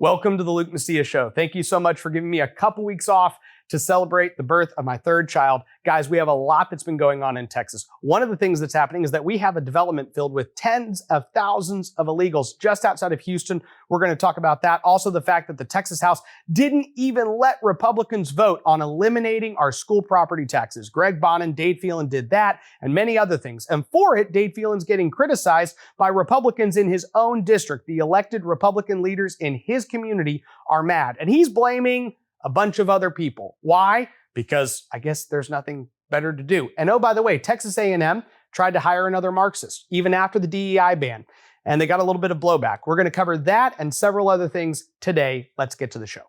Welcome to the Luke Macias Show. Thank you so much for giving me a couple weeks off to celebrate the birth of my third child. Guys, we have a lot that's been going on in Texas. One of the things that's happening is that we have a development filled with tens of thousands of illegals just outside of Houston. We're going to talk about that. Also, the fact that the Texas House didn't even let Republicans vote on eliminating our school property taxes. Greg Bonin, Dade Phelan did that, and many other things. And for it, Dade Phelan's getting criticized by Republicans in his own district. The elected Republican leaders in his community are mad, and he's blaming a bunch of other people. Why? Because I guess there's nothing better to do. And oh, by the way, Texas A&M tried to hire another Marxist, even after the DEI ban, and they got a little bit of blowback. We're going to cover that and several other things today. Let's get to the show.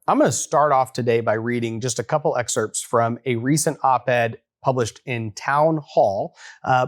I'm going to start off today by reading just a couple excerpts from a recent op-ed published in Town Hall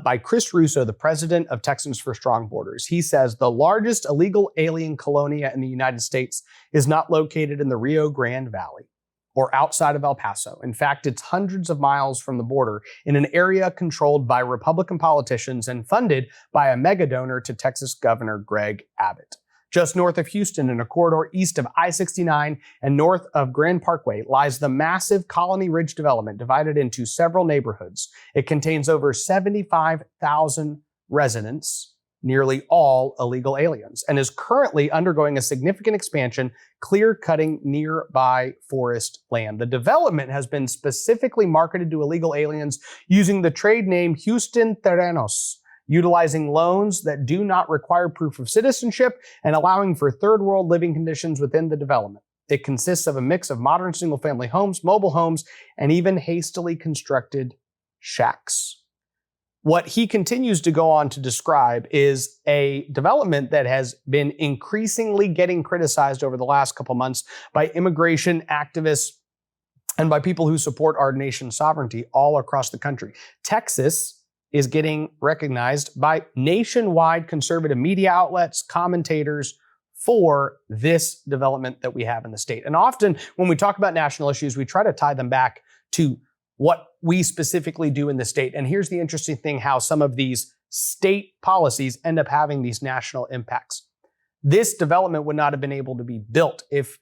by Chris Russo, the president of Texans for Strong Borders. He says the largest illegal alien colonia in the United States is not located in the Rio Grande Valley or outside of El Paso. In fact, it's hundreds of miles from the border in an area controlled by Republican politicians and funded by a mega donor to Texas Governor Greg Abbott. Just north of Houston, in a corridor east of I-69 and north of Grand Parkway, lies the massive Colony Ridge development divided into several neighborhoods. It contains over 75,000 residents, nearly all illegal aliens, and is currently undergoing a significant expansion, clear-cutting nearby forest land. The development has been specifically marketed to illegal aliens using the trade name Houston Terrenos, utilizing loans that do not require proof of citizenship and allowing for third world living conditions within the development. It consists of a mix of modern single-family homes, mobile homes, and even hastily constructed shacks. What he continues to go on to describe is a development that has been increasingly getting criticized over the last couple months by immigration activists and by people who support our nation's sovereignty all across the country. Texas is getting recognized by nationwide conservative media outlets, commentators, for this development that we have in the state. And often when we talk about national issues, we try to tie them back to what we specifically do in the state. And here's the interesting thing, how some of these state policies end up having these national impacts. This development would not have been able to be built if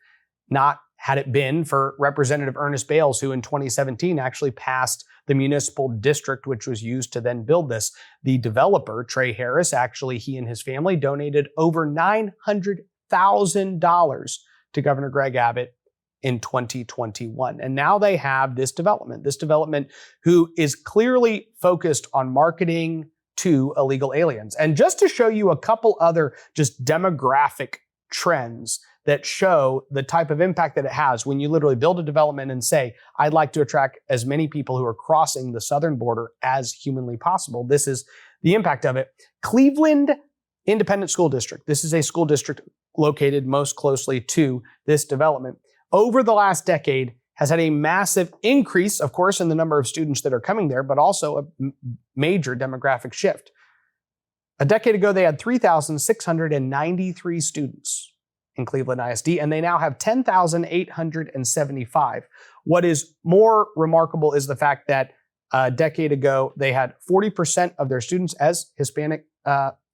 not had it been for Representative Ernest Bales, who in 2017 actually passed the municipal district, which was used to then build this. The developer, Trey Harris, actually, he and his family donated over $900,000 to Governor Greg Abbott in 2021. And now they have this development who is clearly focused on marketing to illegal aliens. And just to show you a couple other just demographic trends that show the type of impact that it has when you literally build a development and say, I'd like to attract as many people who are crossing the southern border as humanly possible. This is the impact of it. Cleveland Independent School District. This is a school district located most closely to this development. Over the last decade, has had a massive increase, of course, in the number of students that are coming there, but also a major demographic shift. A decade ago, they had 3,693 students in Cleveland ISD, and they now have 10,875. What is more remarkable is the fact that a decade ago, they had 40% of their students as Hispanic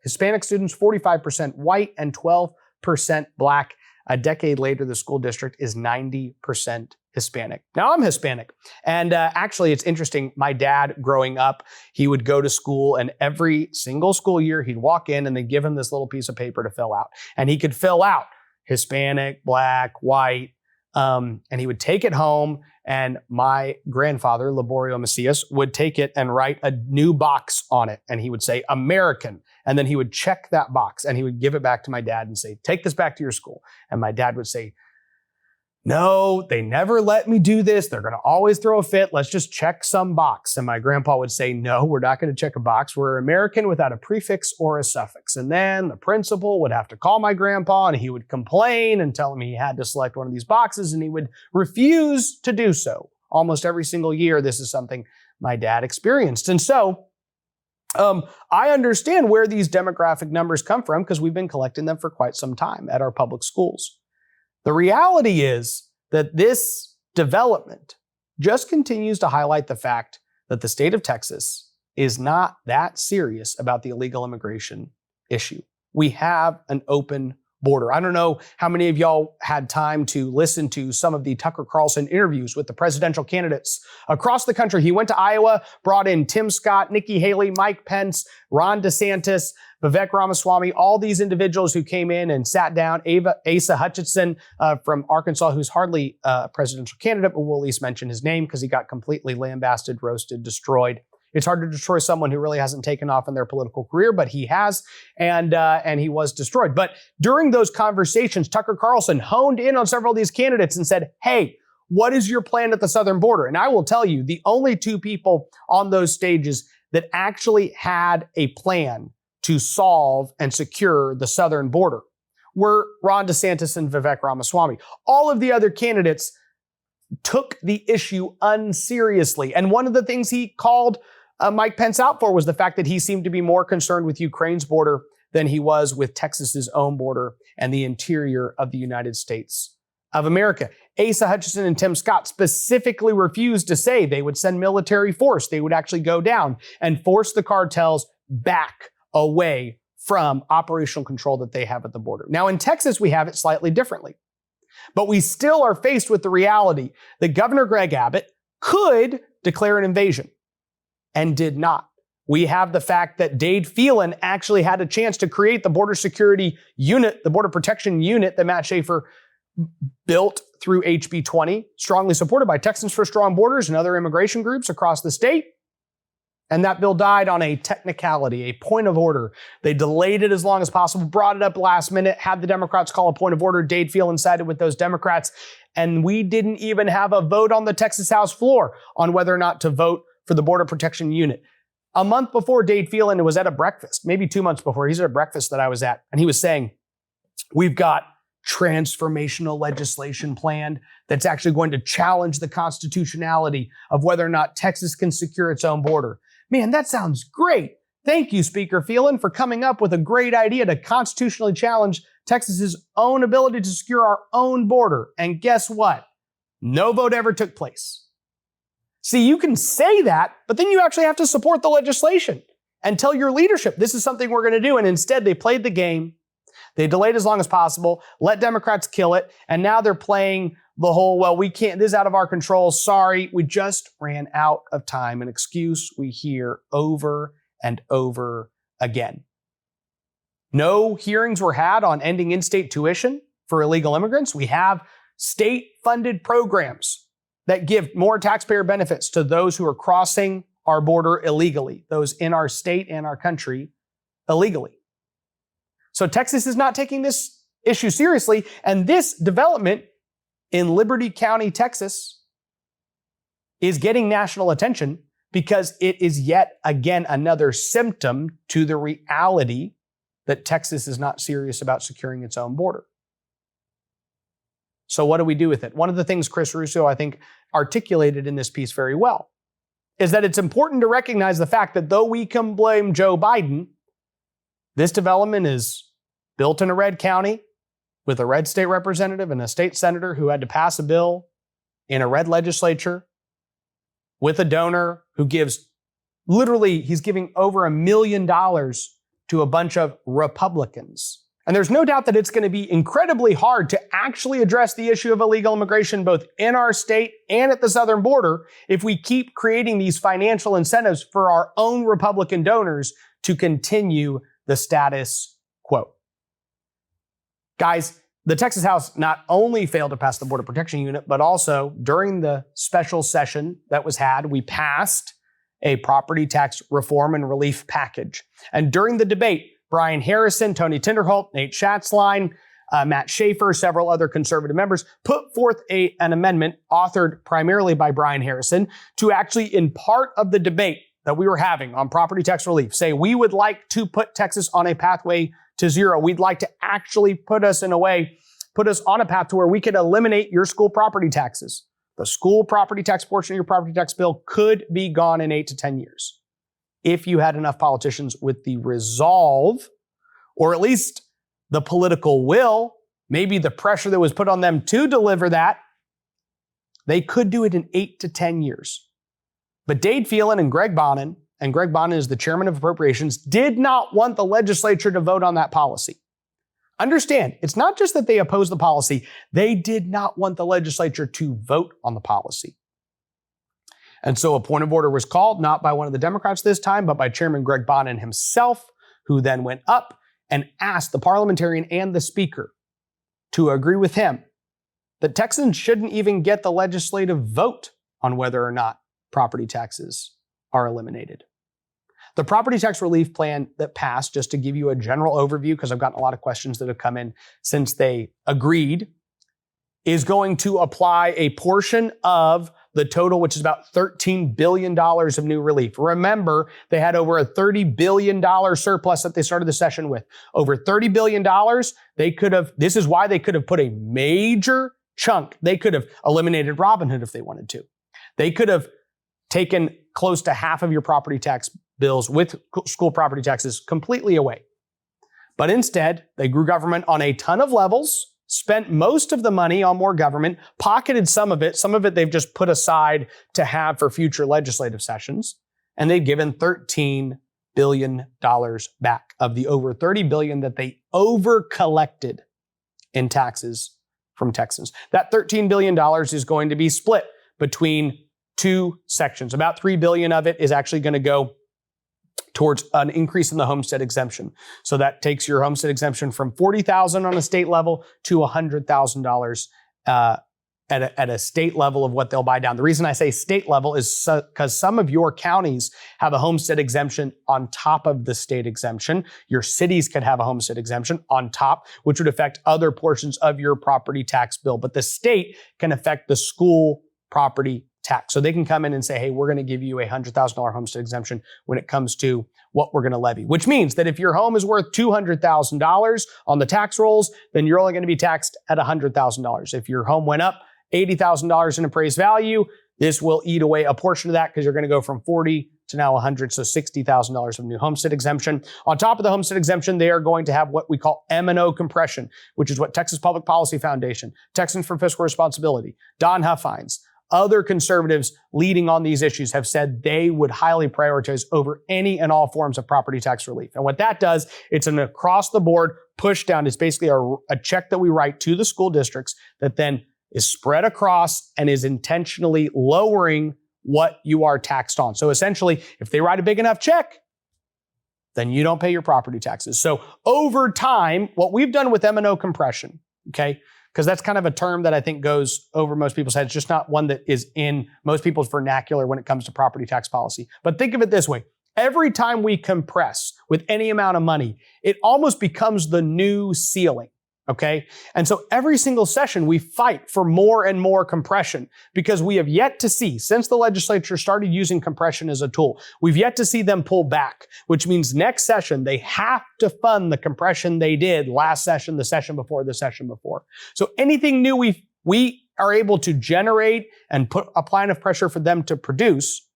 students, 45% white, and 12% black. A decade later, the school district is 90% Hispanic. Now, I'm Hispanic, and actually, it's interesting. My dad, growing up, he would go to school, and every single school year, he'd walk in, and they'd give him this little piece of paper to fill out. And he could fill out Hispanic, black, white, and he would take it home, and my grandfather, Laborio Macias, would take it and write a new box on it, and he would say, American, and then he would check that box, and he would give it back to my dad and say, take this back to your school. And my dad would say, no, they never let me do this. They're going to always throw a fit. Let's just check some box. And my grandpa would say, no, we're not going to check a box. We're American without a prefix or a suffix. And then the principal would have to call my grandpa, and he would complain and tell him he had to select one of these boxes, and he would refuse to do so. Almost every single year, this is something my dad experienced. And so I understand where these demographic numbers come from because we've been collecting them for quite some time at our public schools. The reality is that this development just continues to highlight the fact that the state of Texas is not that serious about the illegal immigration issue. We have an open border. I don't know how many of y'all had time to listen to some of the Tucker Carlson interviews with the presidential candidates across the country. He went to Iowa, brought in Tim Scott, Nikki Haley, Mike Pence, Ron DeSantis, Vivek Ramaswamy, all these individuals who came in and sat down. Asa Hutchinson from Arkansas, who's hardly a presidential candidate, but we'll at least mention his name because he got completely lambasted, roasted, destroyed. It's hard to destroy someone who really hasn't taken off in their political career, but he has, and he was destroyed. But during those conversations, Tucker Carlson honed in on several of these candidates and said, hey, what is your plan at the southern border? And I will tell you, the only two people on those stages that actually had a plan to solve and secure the southern border were Ron DeSantis and Vivek Ramaswamy. All of the other candidates took the issue unseriously. And one of the things he called Mike Pence out for was the fact that he seemed to be more concerned with Ukraine's border than he was with Texas's own border and the interior of the United States of America. Asa Hutchinson and Tim Scott specifically refused to say they would send military force. They would actually go down and force the cartels back away from operational control that they have at the border. Now, in Texas, we have it slightly differently. But we still are faced with the reality that Governor Greg Abbott could declare an invasion and did not. We have the fact that Dade Phelan actually had a chance to create the border security unit, the border protection unit that Matt Schaefer built through HB 20, strongly supported by Texans for Strong Borders and other immigration groups across the state. And that bill died on a technicality, a point of order. They delayed it as long as possible, brought it up last minute, had the Democrats call a point of order. Dade Phelan sided with those Democrats. And we didn't even have a vote on the Texas House floor on whether or not to vote for the border protection unit. A month before, Dade Phelan was at a breakfast, maybe 2 months before. He's at a breakfast that I was at. And he was saying, we've got transformational legislation planned that's actually going to challenge the constitutionality of whether or not Texas can secure its own border. Man, that sounds great. Thank you, Speaker Phelan, for coming up with a great idea to constitutionally challenge Texas's own ability to secure our own border. And guess what? No vote ever took place. See, you can say that, but then you actually have to support the legislation and tell your leadership this is something we're going to do. And instead, they played the game. They delayed as long as possible, let Democrats kill it. And now they're playing the whole, well, we can't, this is out of our control. Sorry, we just ran out of time. An excuse we hear over and over again. No hearings were had on ending in-state tuition for illegal immigrants. We have state-funded programs that give more taxpayer benefits to those who are crossing our border illegally, those in our state and our country illegally. So Texas is not taking this issue seriously, and this development in Liberty County, Texas, is getting national attention because it is yet again another symptom to the reality that Texas is not serious about securing its own border. So what do we do with it? One of the things Chris Russo, I think, articulated in this piece very well is that it's important to recognize the fact that though we can blame Joe Biden, this development is built in a red county with a red state representative and a state senator who had to pass a bill in a red legislature with a donor who gives, literally, he's giving over $1 million to a bunch of Republicans. And there's no doubt that it's going to be incredibly hard to actually address the issue of illegal immigration, both in our state and at the southern border, if we keep creating these financial incentives for our own Republican donors to continue the status quo. Guys, the Texas House not only failed to pass the border protection unit, but also during the special session that was had, we passed a property tax reform and relief package. And during the debate, Brian Harrison, Tony Tinderholt, Nate Schatzline, Matt Schaefer, several other conservative members put forth an amendment authored primarily by Brian Harrison to actually, in part of the debate that we were having on property tax relief, say we would like to put Texas on a pathway to zero. We'd like to actually put us on a path to where we could eliminate your school property taxes. The school property tax portion of your property tax bill could be gone in 8 to 10 years. If you had enough politicians with the resolve, or at least the political will, maybe the pressure that was put on them to deliver that, They could do it in 8 to 10 years. But Dade Phelan and Greg Bonin is the chairman of appropriations, did not want the legislature to vote on that policy. Understand, it's not just that they opposed the policy, they did not want the legislature to vote on the policy. And so a point of order was called, not by one of the Democrats this time, but by Chairman Greg Bonin himself, who then went up and asked the parliamentarian and the speaker to agree with him that Texans shouldn't even get the legislative vote on whether or not property taxes are eliminated. The property tax relief plan that passed, just to give you a general overview, because I've gotten a lot of questions that have come in since they agreed, is going to apply a portion of the total, which is about $13 billion of new relief. Remember, they had over a $30 billion surplus that they started the session with. Over $30 billion, this is why they could have put a major chunk. They could have eliminated Robinhood if they wanted to. They could have taken close to half of your property tax bills with school property taxes completely away. But instead, they grew government on a ton of levels, spent most of the money on more government, pocketed some of it. Some of it they've just put aside to have for future legislative sessions. And they've given $13 billion back of the over $30 billion that they over-collected in taxes from Texans. That $13 billion is going to be split between two sections. About $3 billion of it is actually going to go towards an increase in the homestead exemption. So that takes your homestead exemption from $40,000 on a state level to $100,000 at a state level of what they'll buy down. The reason I say state level is because some of your counties have a homestead exemption on top of the state exemption. Your cities could have a homestead exemption on top, which would affect other portions of your property tax bill. But the state can affect the school property tax. So they can come in and say, hey, we're going to give you a $100,000 homestead exemption when it comes to what we're going to levy, which means that if your home is worth $200,000 on the tax rolls, then you're only going to be taxed at $100,000. If your home went up $80,000 in appraised value, this will eat away a portion of that because you're going to go from 40 to now 100, so $60,000 of new homestead exemption. On top of the homestead exemption, they are going to have what we call M&O compression, which is what Texas Public Policy Foundation, Texans for Fiscal Responsibility, Don Huffines, other conservatives leading on these issues have said they would highly prioritize over any and all forms of property tax relief. And what that does, it's an across-the-board push down. It's basically a check that we write to the school districts that then is spread across and is intentionally lowering what you are taxed on. So essentially, if they write a big enough check, then you don't pay your property taxes. So over time, what we've done with M&O compression, okay, because that's kind of a term that I think goes over most people's heads. It's just not one that is in most people's vernacular when it comes to property tax policy. But think of it this way. Every time we compress with any amount of money, it almost becomes the new ceiling. Okay. And so every single session we fight for more and more compression because we have yet to see, since the legislature started using compression as a tool, we've yet to see them pull back, which means next session they have to fund the compression they did last session, the session before, the session before. So anything new we are able to generate and apply enough pressure for them to produce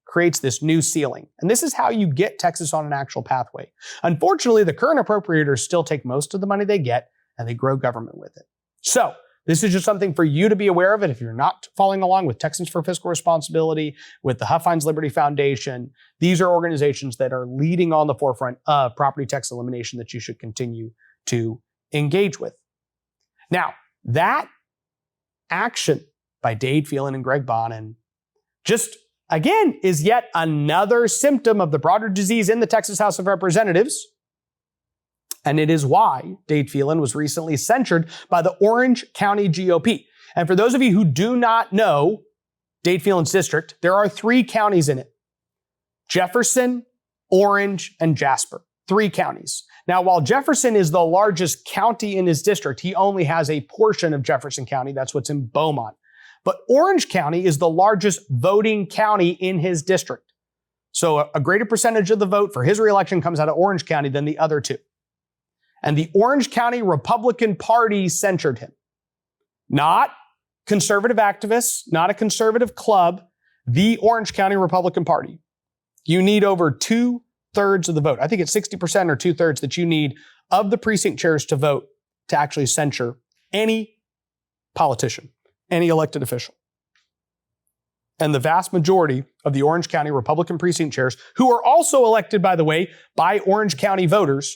creates this new ceiling. And this is how you get Texas on an actual pathway. Unfortunately, the current appropriators still take most of the money they get and they grow government with it. So this is just something for you to be aware of it. If you're not following along with Texans for Fiscal Responsibility, with the Huffines Liberty Foundation, these are organizations that are leading on the forefront of property tax elimination that you should continue to engage with. Now, that action by Dade Phelan and Greg Bonin just, again, is yet another symptom of the broader disease in the Texas House of Representatives. And it is why Dade Phelan was recently censured by the Orange County GOP. And for those of you who do not know Dade Phelan's district, there are 3 counties in it: Jefferson, Orange, and Jasper. 3 counties. Now, while Jefferson is the largest county in his district, he only has a portion of Jefferson County. That's what's in Beaumont. But Orange County is the largest voting county in his district. So a greater percentage of the vote for his reelection comes out of Orange County than the other 2. And the Orange County Republican Party censured him. Not conservative activists, not a conservative club, the Orange County Republican Party. You need over 2/3 of the vote. I think it's 60% or 2/3 that you need of the precinct chairs to vote to actually censure any politician, any elected official. And the vast majority of the Orange County Republican precinct chairs, who are also elected, by the way, by Orange County voters,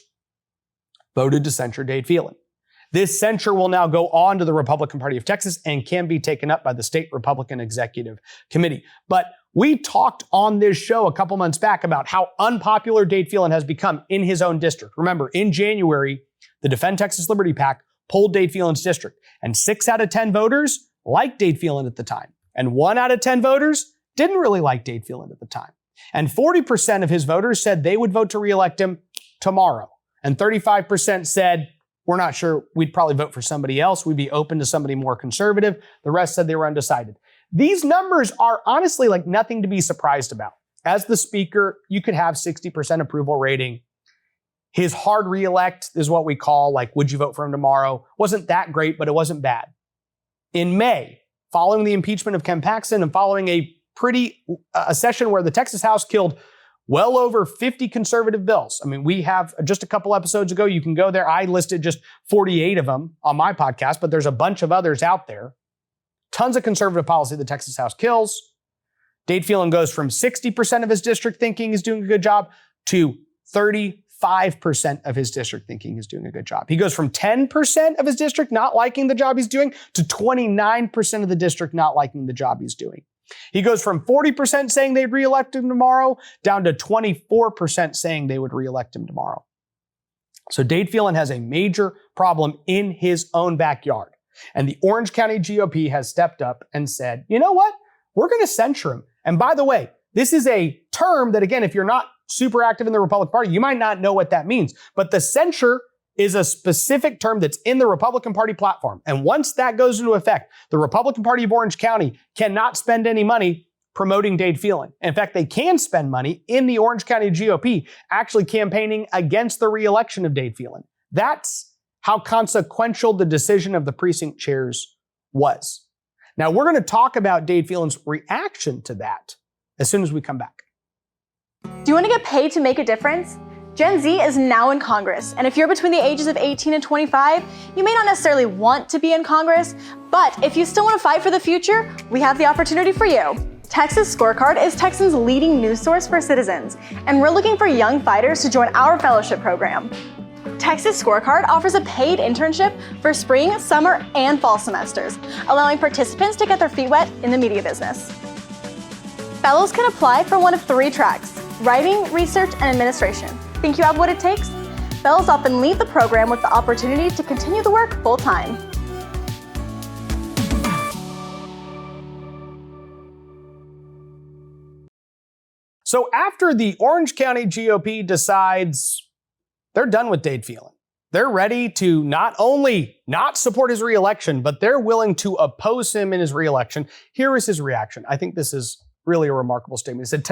voted to censure Dade Phelan. This censure will now go on to the Republican Party of Texas and can be taken up by the state Republican Executive Committee. But we talked on this show a couple months back about how unpopular Dade Phelan has become in his own district. Remember, in January, the Defend Texas Liberty PAC polled Dade Phelan's district, and 6 out of 10 voters liked Dade Phelan at the time. And 1 out of 10 voters didn't really like Dade Phelan at the time. And 40% of his voters said they would vote to reelect him tomorrow. And 35% said, we're not sure, we'd probably vote for somebody else. We'd be open to somebody more conservative. The rest said they were undecided. These numbers are honestly like nothing to be surprised about. As the speaker, you could have 60% approval rating. His hard reelect is what we call, like, would you vote for him tomorrow? Wasn't that great, but it wasn't bad. In May, following the impeachment of Ken Paxton and following a session where the Texas House killed well over 50 conservative bills. I mean, we have just a couple episodes ago, you can go there. I listed just 48 of them on my podcast, but there's a bunch of others out there. Tons of conservative policy the Texas House kills. Dade Phelan goes from 60% of his district thinking he's doing a good job to 35% of his district thinking he's doing a good job. He goes from 10% of his district not liking the job he's doing to 29% of the district not liking the job he's doing. He goes from 40% saying they'd reelect him tomorrow down to 24% saying they would reelect him tomorrow. So Dade Phelan has a major problem in his own backyard. And the Orange County GOP has stepped up and said, you know what? We're going to censure him. And by the way, this is a term that, again, if you're not super active in the Republican Party, you might not know what that means. But the censure is a specific term that's in the Republican Party platform. And once that goes into effect, the Republican Party of Orange County cannot spend any money promoting Dade Phelan. In fact, they can spend money in the Orange County GOP actually campaigning against the reelection of Dade Phelan. That's how consequential the decision of the precinct chairs was. Now, we're going to talk about Dade Phelan's reaction to that as soon as we come back. Do you want to get paid to make a difference? Gen Z is now in Congress, and if you're between the ages of 18 and 25, you may not necessarily want to be in Congress, but if you still want to fight for the future, we have the opportunity for you. Texas Scorecard is Texans' leading news source for citizens, and we're looking for young fighters to join our fellowship program. Texas Scorecard offers a paid internship for spring, summer, and fall semesters, allowing participants to get their feet wet in the media business. Fellows can apply for one of 3 tracks: writing, research, and administration. Think you have what it takes? Fellows often leave the program with the opportunity to continue the work full-time. So after the Orange County GOP decides they're done with Dade Phelan, they're ready to not only not support his reelection, but they're willing to oppose him in his reelection. Here is his reaction. I think this is really a remarkable statement. He said,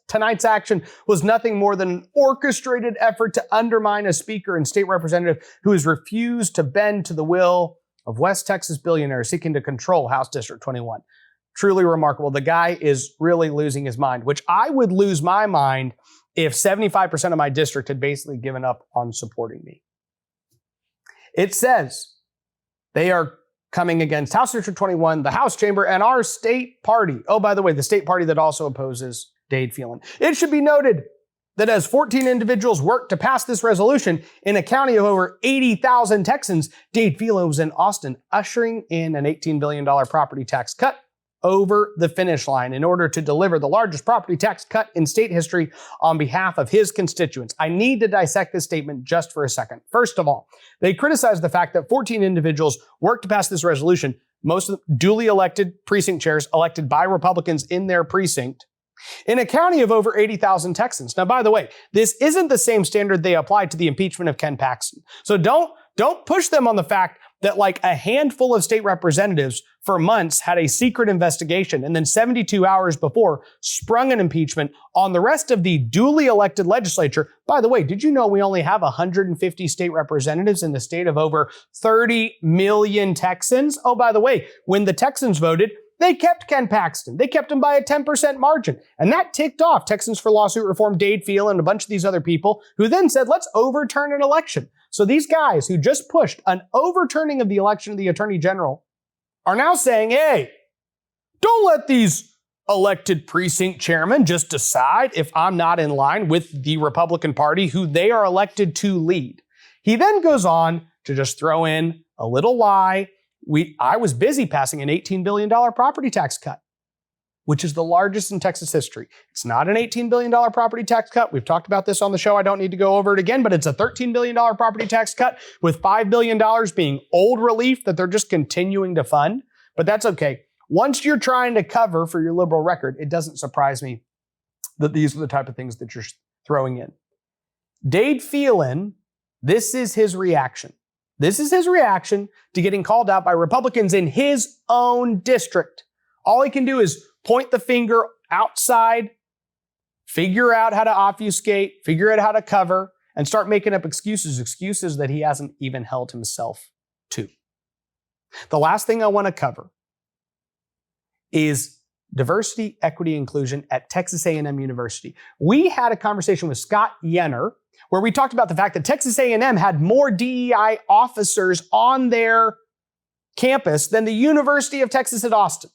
tonight's action was nothing more than an orchestrated effort to undermine a speaker and state representative who has refused to bend to the will of West Texas billionaires seeking to control House District 21. Truly remarkable. The guy is really losing his mind, which I would lose my mind if 75% of my district had basically given up on supporting me. It says they are coming against House District 21, the House Chamber, and our state party. Oh, by the way, the state party that also opposes Dade Phelan. It should be noted that as 14 individuals worked to pass this resolution in a county of over 80,000 Texans, Dade Phelan was in Austin, ushering in an $18 billion property tax cut over the finish line in order to deliver the largest property tax cut in state history on behalf of his constituents. I need to dissect this statement just for a second. First of all, they criticize the fact that 14 individuals worked to pass this resolution, most of them duly elected precinct chairs elected by Republicans in their precinct, in a county of over 80,000 Texans. Now, by the way, this isn't the same standard they applied to the impeachment of Ken Paxton. So don't push them on the fact that like a handful of state representatives for months had a secret investigation and then 72 hours before sprung an impeachment on the rest of the duly elected legislature. By the way, did you know we only have 150 state representatives in the state of over 30 million Texans? Oh, by the way, when the Texans voted, they kept Ken Paxton. They kept him by a 10% margin. And that ticked off Texans for Lawsuit Reform, Dade Phelan, and a bunch of these other people who then said, let's overturn an election. So these guys who just pushed an overturning of the election of the Attorney General are now saying, hey, don't let these elected precinct chairman just decide if I'm not in line with the Republican Party who they are elected to lead. He then goes on to just throw in a little lie. I was busy passing an $18 billion property tax cut, which is the largest in Texas history. It's not an $18 billion property tax cut. We've talked about this on the show. I don't need to go over it again, but it's a $13 billion property tax cut with $5 billion being old relief that they're just continuing to fund. But that's okay. Once you're trying to cover for your liberal record, it doesn't surprise me that these are the type of things that you're throwing in. Dade Phelan, this is his reaction. This is his reaction to getting called out by Republicans in his own district. All he can do is point the finger outside, figure out how to obfuscate, figure out how to cover, and start making up excuses that he hasn't even held himself to. The last thing I want to cover is diversity, equity, inclusion at Texas A&M University. We had a conversation with Scott Yenner where we talked about the fact that Texas A&M had more DEI officers on their campus than the University of Texas at Austin.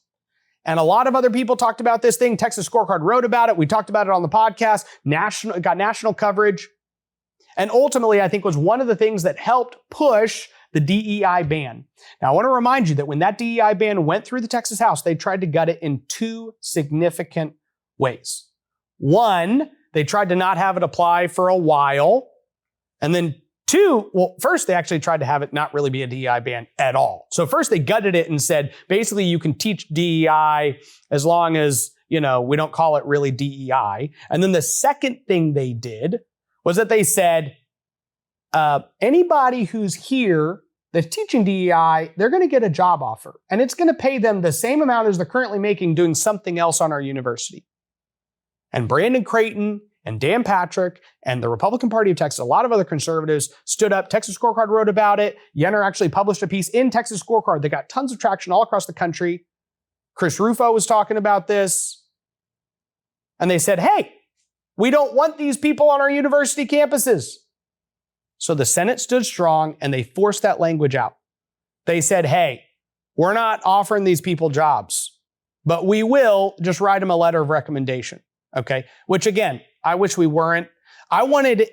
And a lot of other people talked about this thing. Texas Scorecard wrote about it. We talked about it on the podcast. It got national coverage. And ultimately, I think was one of the things that helped push the DEI ban. Now, I want to remind you that when that DEI ban went through the Texas House, they tried to gut it in two significant ways. One, they tried to not have it apply for a while. And then two, well, first, they actually tried to have it not really be a DEI ban at all. So first, they gutted it and said, basically, you can teach DEI as long as, we don't call it really DEI. And then the second thing they did was that they said, anybody who's here that's teaching DEI, they're going to get a job offer. And it's going to pay them the same amount as they're currently making doing something else on our university. And Brandon Creighton and Dan Patrick and the Republican Party of Texas, a lot of other conservatives stood up. Texas Scorecard wrote about it. Yenner actually published a piece in Texas Scorecard that got tons of traction all across the country. Chris Rufo was talking about this. And they said, hey, we don't want these people on our university campuses. So the Senate stood strong and they forced that language out. They said, hey, we're not offering these people jobs, but we will just write them a letter of recommendation. Okay. Which again, I wish we weren't. I wanted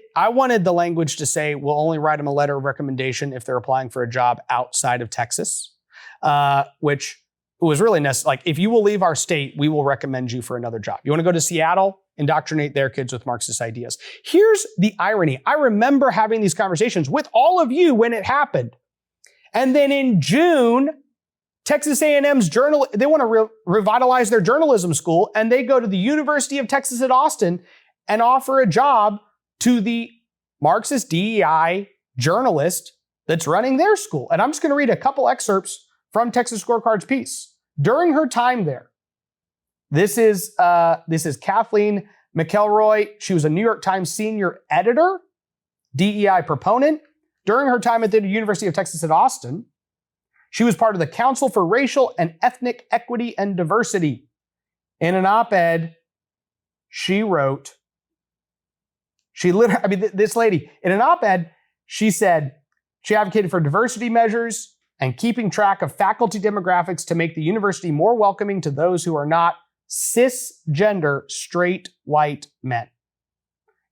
the language to say we'll only write them a letter of recommendation if they're applying for a job outside of Texas, which was really necessary. Like, if you will leave our state, we will recommend you for another job. You want to go to Seattle? Indoctrinate their kids with Marxist ideas. Here's the irony. I remember having these conversations with all of you when it happened. And then in June, Texas A&M's they want to revitalize their journalism school, and they go to the University of Texas at Austin and offer a job to the Marxist DEI journalist that's running their school. And I'm just going to read a couple excerpts from Texas Scorecard's piece. During her time there, this is Kathleen McElroy. She was a New York Times senior editor, DEI proponent. During her time at the University of Texas at Austin, she was part of the Council for Racial and Ethnic Equity and Diversity. In an op-ed, she wrote, this lady, in an op-ed, she said she advocated for diversity measures and keeping track of faculty demographics to make the university more welcoming to those who are not cisgender, straight, white men.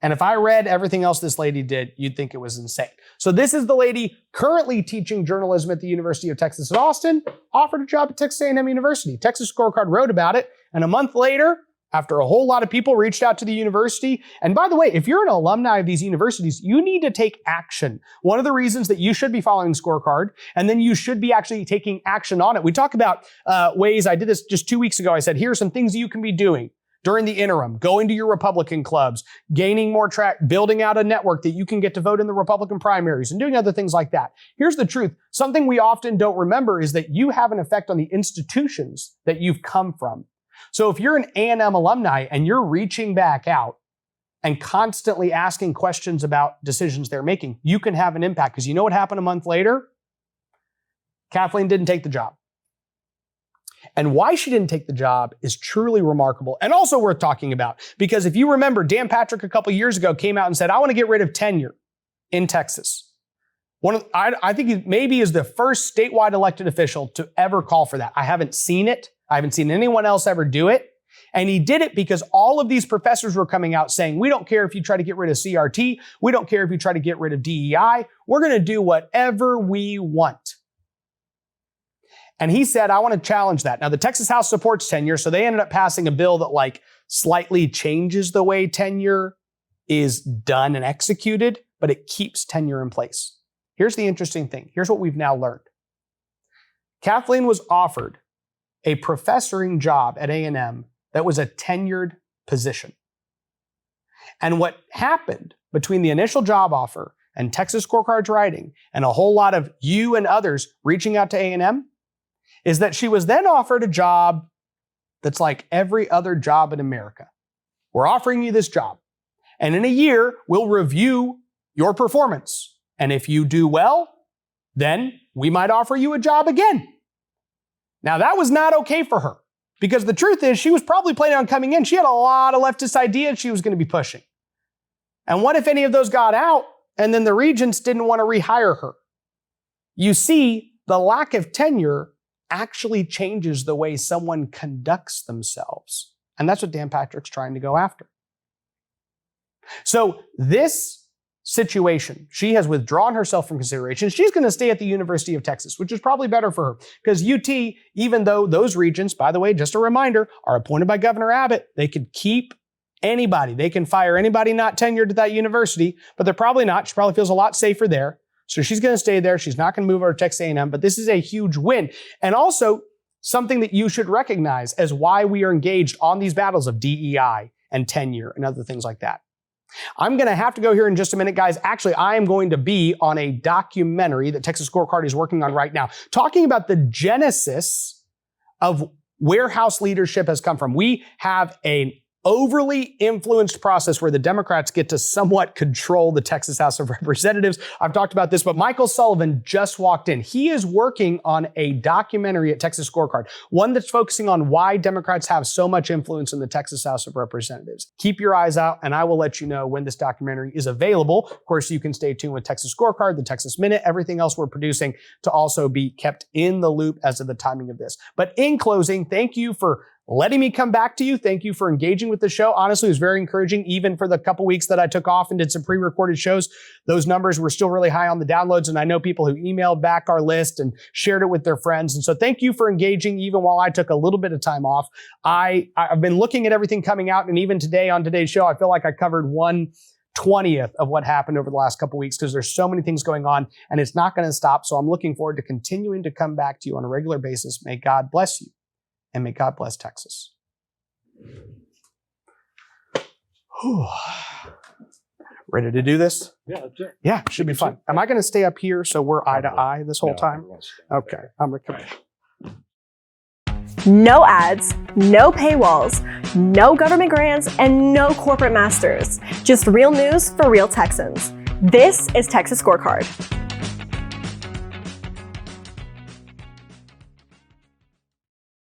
And if I read everything else this lady did, you'd think it was insane. So this is the lady currently teaching journalism at the University of Texas at Austin, offered a job at Texas A&M University. Texas Scorecard wrote about it, and a month later, after a whole lot of people reached out to the university, and by the way, if you're an alumni of these universities, you need to take action. One of the reasons that you should be following Scorecard, and then you should be actually taking action on it. We talk about ways, I did this just 2 weeks ago. I said, here are some things you can be doing during the interim: going to your Republican clubs, gaining more track, building out a network that you can get to vote in the Republican primaries, and doing other things like that. Here's the truth. Something we often don't remember is that you have an effect on the institutions that you've come from. So if you're an A&M alumni and you're reaching back out and constantly asking questions about decisions they're making, you can have an impact. Because you know what happened a month later? Kathleen didn't take the job. And why she didn't take the job is truly remarkable and also worth talking about. Because if you remember, Dan Patrick a couple years ago came out and said, I want to get rid of tenure in Texas. I think he maybe is the first statewide elected official to ever call for that. I haven't seen it. I haven't seen anyone else ever do it. And he did it because all of these professors were coming out saying, we don't care if you try to get rid of CRT. We don't care if you try to get rid of DEI. We're going to do whatever we want. And he said, I want to challenge that. Now, the Texas House supports tenure, so they ended up passing a bill that slightly changes the way tenure is done and executed, but it keeps tenure in place. Here's the interesting thing. Here's what we've now learned. Kathleen was offered a professoring job at A&M that was a tenured position. And what happened between the initial job offer and Texas scorecards writing and a whole lot of you and others reaching out to A&M is that she was then offered a job that's like every other job in America. We're offering you this job. And in a year, we'll review your performance. And if you do well, then we might offer you a job again. Now, that was not okay for her because the truth is she was probably planning on coming in. She had a lot of leftist ideas she was going to be pushing. And what if any of those got out and then the regents didn't want to rehire her? You see, the lack of tenure actually changes the way someone conducts themselves. And that's what Dan Patrick's trying to go after. So this situation, she has withdrawn herself from consideration. She's going to stay at the University of Texas, which is probably better for her because UT, even though those regents, by the way, just a reminder, are appointed by Governor Abbott, they could keep anybody. They can fire anybody not tenured at that university, but they're probably not. She probably feels a lot safer there. So she's going to stay there. She's not going to move over to Texas A&M, but this is a huge win. And also something that you should recognize as why we are engaged on these battles of DEI and tenure and other things like that. I'm going to have to go here in just a minute, guys. Actually, I am going to be on a documentary that Texas Scorecard is working on right now, talking about the genesis of where House leadership has come from. We have an overly influenced process where the Democrats get to somewhat control the Texas House of Representatives. I've talked about this, but Michael Sullivan just walked in. He is working on a documentary at Texas Scorecard, one that's focusing on why Democrats have so much influence in the Texas House of Representatives. Keep your eyes out, and I will let you know when this documentary is available. Of course, you can stay tuned with Texas Scorecard, the Texas Minute, everything else we're producing to also be kept in the loop as of the timing of this. But in closing, thank you for letting me come back to you. Thank you for engaging with the show. Honestly, it was very encouraging. Even for the couple weeks that I took off and did some pre-recorded shows, those numbers were still really high on the downloads. And I know people who emailed back our list and shared it with their friends. And so thank you for engaging even while I took a little bit of time off. I've been looking at everything coming out. And even today on today's show, I feel like I covered 1/20th of what happened over the last couple weeks because there's so many things going on and it's not going to stop. So I'm looking forward to continuing to come back to you on a regular basis. May God bless you. And may God bless Texas. Ready to do this? Yeah, that's it. Yeah, should be fun. Am I going to stay up here so we're eye to eye this whole time? Okay, I'm going to come. No ads, no paywalls, no government grants, and no corporate masters. Just real news for real Texans. This is Texas Scorecard.